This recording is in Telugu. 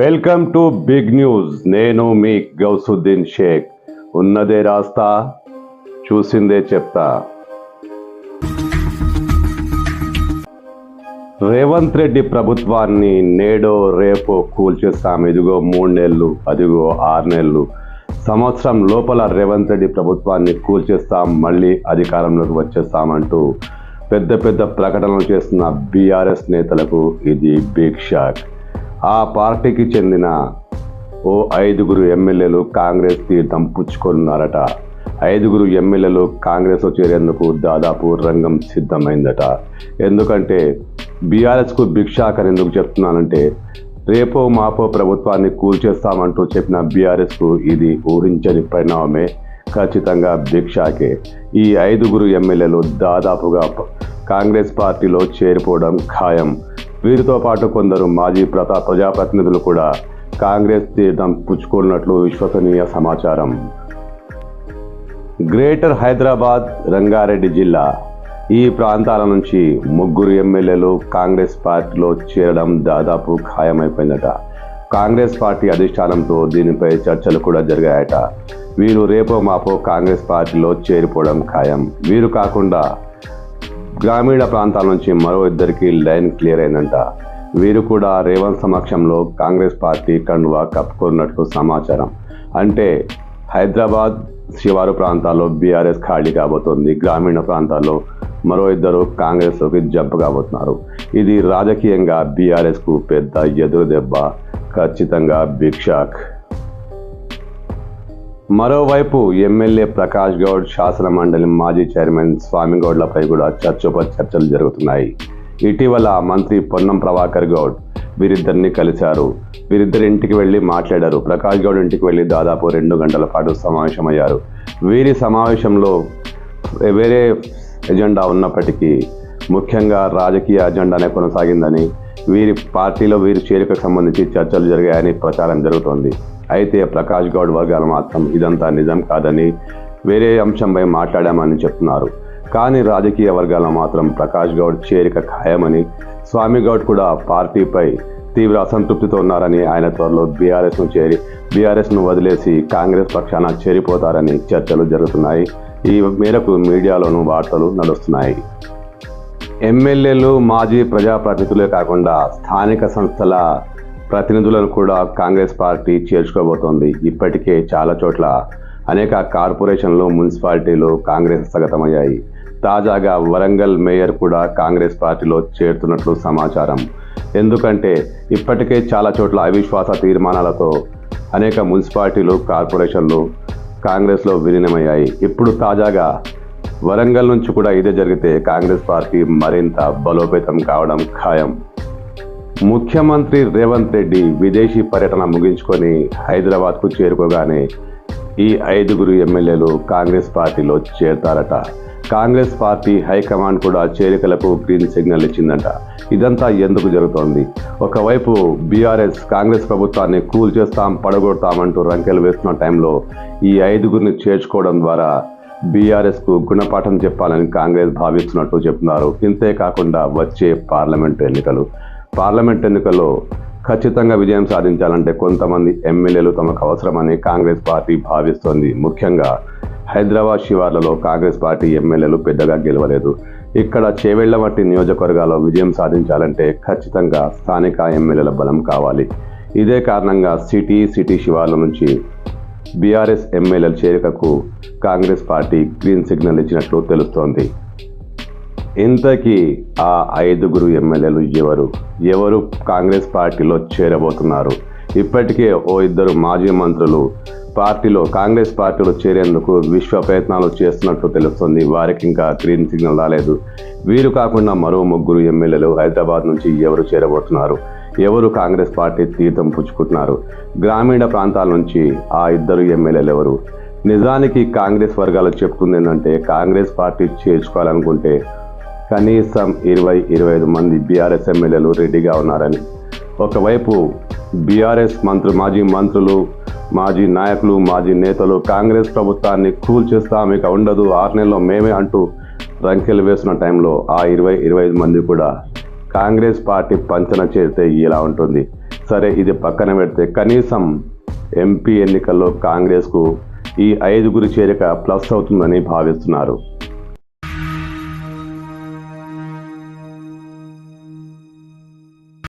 Welcome to big news. నేను మీ గౌసుద్దీన్ షేక్. ఉన్నదే రాస్తా, చూసిందే చెప్తా. రేవంత్ రెడ్డి ప్రభుత్వాన్ని నేడో రేపో కూల్చేస్తాం. ఇదిగో 3 నెలలు, అదిగో 6 నెలలు, సంవత్సరం లోపల రేవంత్ రెడ్డి ప్రభుత్వాన్ని కూల్చేస్తాం, మళ్ళీ అధికారంలోకి వచ్చేస్తామంటూ పెద్ద పెద్ద ప్రకటనలు చేస్తున్న బీఆర్ఎస్ నేతలకు ఇది బిగ్ షాక్. ఆ పార్టీకి చెందిన ఓ 5 ఎమ్మెల్యేలు కాంగ్రెస్ తీర్థం పుచ్చుకున్నారట. 5 ఎమ్మెల్యేలు కాంగ్రెస్లో చేరేందుకు దాదాపు రంగం సిద్ధమైందట. ఎందుకంటే బీఆర్ఎస్కు బిగ్ షాక్ అని ఎందుకు చెప్తున్నానంటే, రేపో మాపో ప్రభుత్వాన్ని కూల్చేస్తామంటూ చెప్పిన బీఆర్ఎస్కు ఇది ఊహించని పరిణామమే. ఖచ్చితంగా బిగ్ షాకే. ఈ 5 ఎమ్మెల్యేలు దాదాపుగా కాంగ్రెస్ పార్టీలో చేరిపోవడం ఖాయం. వీరితో పాటు కొందరు మాజీ ప్రజాప్రతినిధులు కూడా కాంగ్రెస్ తీర్థం పుచ్చుకున్నట్లు విశ్వసనీయ సమాచారం. గ్రేటర్ హైదరాబాద్, రంగారెడ్డి జిల్లా ఈ ప్రాంతాల నుంచి 3 ఎమ్మెల్యేలు కాంగ్రెస్ పార్టీలో చేరడం దాదాపు ఖాయమైపోయిందట. కాంగ్రెస్ పార్టీ అధిష్టానంతో దీనిపై చర్చలు కూడా జరిగాయట. వీరు రేపో మాపో కాంగ్రెస్ పార్టీలో చేరిపోవడం ఖాయం. వీరు కాకుండా గ్రామీణ ప్రాంతాల నుంచి మరో 2 లైన్ క్లియర్ అయిందంట. వీరు కూడా రేవంత్ సమక్షంలో కాంగ్రెస్ పార్టీ కండువా కప్పుకున్నట్లు సమాచారం. అంటే హైదరాబాద్ శివారు ప్రాంతాల్లో బీఆర్ఎస్ ఖాళీ కాబోతోంది. గ్రామీణ ప్రాంతాల్లో మరో 2 కాంగ్రెస్లోకి జంప్ కాబోతున్నారు. ఇది రాజకీయంగా బీఆర్ఎస్కు పెద్ద ఎదురు దెబ్బ. ఖచ్చితంగా బిగ్ షాక్. మరోవైపు ఎమ్మెల్యే ప్రకాష్ గౌడ్, శాసన మండలి మాజీ చైర్మన్ స్వామిగౌడ్లపై కూడా చర్చలు జరుగుతున్నాయి. ఇటీవల మంత్రి పొన్నం ప్రభాకర్ గౌడ్ వీరిద్దరిని కలిశారు. వీరిద్దరి ఇంటికి వెళ్ళి మాట్లాడారు. ప్రకాష్ గౌడ్ ఇంటికి వెళ్ళి దాదాపు 2 గంటల పాటు సమావేశమయ్యారు. వీరి సమావేశంలో వేరే ఎజెండా ఉన్నప్పటికీ ముఖ్యంగా రాజకీయ అజెండానే కొనసాగిందని, వీరి పార్టీలో వీరి చేరికకు సంబంధించి చర్చలు జరిగాయని ప్రచారం జరుగుతోంది. అయితే ప్రకాష్ గౌడ్ వర్గాలు మాత్రం ఇదంతా నిజం కాదని, వేరే అంశంపై మాట్లాడామని చెప్తున్నారు. కానీ రాజకీయ వర్గాల్లో మాత్రం ప్రకాష్ గౌడ్ చేరిక ఖాయమని, స్వామి గౌడ్ కూడా పార్టీపై తీవ్ర అసంతృప్తితో ఉన్నారని, ఆయన త్వరలో బీఆర్ఎస్ను వదిలేసి కాంగ్రెస్ పక్షాన చేరిపోతారని చర్చలు జరుగుతున్నాయి. ఈ మేరకు మీడియాలోనూ వార్తలు నడుస్తున్నాయి. ఎమ్మెల్యేలు, మాజీ ప్రజాప్రతినిధులే కాకుండా స్థానిక సంస్థల ప్రతినిధులను కూడా కాంగ్రెస్ పార్టీ చేర్చుకోబోతోంది. ఇప్పటికే చాలా చోట్ల అనేక కార్పొరేషన్లు, మున్సిపాలిటీలు కాంగ్రెస్ హస్తగతమయ్యాయి. తాజాగా వరంగల్ మేయర్ కూడా కాంగ్రెస్ పార్టీలో చేరుతున్నట్లు సమాచారం. ఎందుకంటే ఇప్పటికే చాలా చోట్ల అవిశ్వాస తీర్మానాలతో అనేక మున్సిపాలిటీలు, కార్పొరేషన్లు కాంగ్రెస్లో విలీనమయ్యాయి. ఇప్పుడు తాజాగా వరంగల్ నుంచి కూడా ఇదే జరిగితే కాంగ్రెస్ పార్టీ మరింత బలోపేతం కావడం ఖాయం. ముఖ్యమంత్రి రేవంత్ రెడ్డి విదేశీ పర్యటన ముగించుకొని హైదరాబాద్కు చేరుకోగానే ఈ 5 ఎమ్మెల్యేలు కాంగ్రెస్ పార్టీలో చేరతారట. కాంగ్రెస్ పార్టీ హైకమాండ్ కూడా చేరికలకు గ్రీన్ సిగ్నల్ ఇచ్చిందట. ఇదంతా ఎందుకు జరుగుతోంది? ఒకవైపు బీఆర్ఎస్ కాంగ్రెస్ ప్రభుత్వాన్ని కూల్చేస్తాం, పడగొడతామంటూ రంకెలు వేస్తున్న టైంలో ఈ 5 చేర్చుకోవడం ద్వారా బీఆర్ఎస్కు గుణపాఠం చెప్పాలని కాంగ్రెస్ భావిస్తున్నట్టు చెప్తున్నారు. ఇంతేకాకుండా వచ్చే పార్లమెంట్ ఎన్నికల్లో ఖచ్చితంగా విజయం సాధించాలంటే కొంతమంది ఎమ్మెల్యేలు తమకు అవసరమని కాంగ్రెస్ పార్టీ భావిస్తోంది. ముఖ్యంగా హైదరాబాద్ శివార్లలో కాంగ్రెస్ పార్టీ ఎమ్మెల్యేలు పెద్దగా గెలవలేదు. ఇక్కడ చేవెళ్ల వంటి నియోజకవర్గాల్లో విజయం సాధించాలంటే ఖచ్చితంగా స్థానిక ఎమ్మెల్యేల బలం కావాలి. ఇదే కారణంగా సిటీ శివార్ల నుంచి బీఆర్ఎస్ ఎమ్మెల్యేల చేరికకు కాంగ్రెస్ పార్టీ గ్రీన్ సిగ్నల్ ఇచ్చినట్లు తెలుస్తోంది. ఇంతకీ ఆ 5 ఎమ్మెల్యేలు ఎవరు కాంగ్రెస్ పార్టీలో చేరబోతున్నారు? ఇప్పటికే ఓ 2 మాజీ మంత్రులు కాంగ్రెస్ పార్టీలో చేరేందుకు విశ్వ ప్రయత్నాలు చేస్తున్నట్లు తెలుస్తుంది. వారికి ఇంకా గ్రీన్ సిగ్నల్ రాలేదు. వీరు కాకుండా మరో 3 ఎమ్మెల్యేలు హైదరాబాద్ నుంచి ఎవరు చేరబోతున్నారు? ఎవరు కాంగ్రెస్ పార్టీ తీర్థం పుచ్చుకుంటున్నారు? గ్రామీణ ప్రాంతాల నుంచి ఆ 2 ఎమ్మెల్యేలు ఎవరు? నిజానికి కాంగ్రెస్ వర్గాలు చెప్తుంది ఏంటంటే, కాంగ్రెస్ పార్టీ చేర్చుకోవాలనుకుంటే కనీసం 20-25 మంది బీఆర్ఎస్ ఎమ్మెల్యేలు రెడీగా ఉన్నారని. ఒకవైపు బీఆర్ఎస్ మాజీ మంత్రులు, మాజీ నాయకులు, మాజీ నేతలు కాంగ్రెస్ ప్రభుత్వాన్ని కూల్చేస్తాం, ఇక ఉండదు, 6 నెలల్లో మేమే అంటూ రంకెలు వేస్తున్న టైంలో ఆ 20-25 మంది కూడా కాంగ్రెస్ పార్టీ పంచన చేరితే ఇలా ఉంటుంది. సరే, ఇది పక్కన పెడితే కనీసం ఎంపీ ఎన్నికల్లో కాంగ్రెస్కు ఈ 5గురి చేరిక ప్లస్ అవుతుందని భావిస్తున్నారు.